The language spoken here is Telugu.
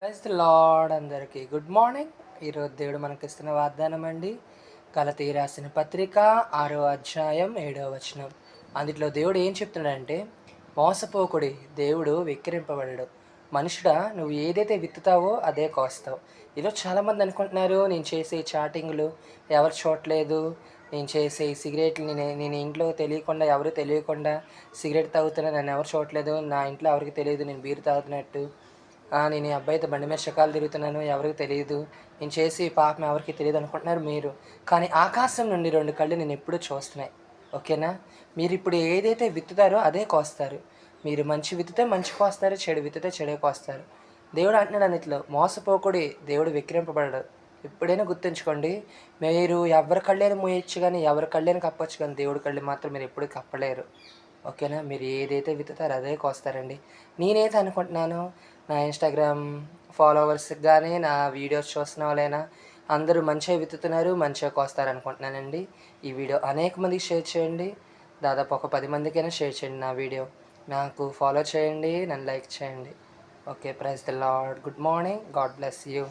ప్రైజ్ ది లార్డ్ అందరికీ గుడ్ మార్నింగ్. ఈరోజు దేవుడు మనకిస్తున్న వాగ్దానం అండి. గలతీ రాసిన పత్రిక 6వ అధ్యాయం 7వ వచనం. అందులో దేవుడు ఏం చెప్తున్నాడంటే, మోసపోకుడి, దేవుడు వెక్కిరింపబడడు. మనుషుడా, నువ్వు ఏదైతే విత్తుతావో అదే కోస్తావు. ఈరోజు చాలామంది అనుకుంటున్నారు, నేను చేసే చాటింగ్లు ఎవరు చూడట్లేదు, నేను చేసే ఈ సిగరెట్లు నేను ఇంట్లో తెలియకుండా, ఎవరు తెలియకుండా సిగరెట్ తాగుతున్నా నన్ను ఎవరు చూడట్లేదు, నా ఇంట్లో ఎవరికి తెలియదు నేను బీరు తాగుతున్నట్టు, నేను ఈ అబ్బాయితో బండి మీద షికారులు తిరుగుతున్నాను, ఎవరికి తెలియదు, నేను చేసి పాపం ఎవరికి తెలియదు అనుకుంటున్నారు మీరు. కానీ ఆకాశం నుండి 2 కళ్ళు నేను ఎప్పుడూ చూస్తున్నాయి. ఓకేనా? మీరు ఇప్పుడు ఏదైతే విత్తుతారో అదే కోస్తారు. మీరు మంచి విత్తితే మంచి కోస్తారు, చెడు విత్తితే చెడే కోస్తారు. దేవుడు అంటున్నాడు అన్నిట్లో, మోసపోకుడి, దేవుడు విక్రింపబడడు. ఎప్పుడైనా గుర్తుంచుకోండి, మీరు ఎవరి కళ్ళైనా మూయొచ్చు కానీ, ఎవరి కళ్ళైనా కప్పొచ్చు కానీ, దేవుడి కళ్ళు మాత్రం మీరు ఎప్పుడు కప్పలేరు. ఓకేనా? మీరు ఏదైతే విత్తుతారో అదే కోస్తారండి. నేనైతే అనుకుంటున్నాను, నా ఇన్‌స్టాగ్రామ్ ఫాలోవర్స్‌కి గానీ, నా వీడియోస్ చూస్తున్న వాళ్ళైనా అందరూ మంచిగా విత్తుతున్నారు, మంచిగా కోస్తారనుకుంటున్నానండి. ఈ వీడియో అనేక మందికి షేర్ చేయండి. దాదాపు ఒక 10 మందికైనా షేర్ చేయండి నా వీడియో. నాకు ఫాలో చేయండి, నన్ను లైక్ చేయండి. Okay. Praise the Lord. Good morning. God bless you.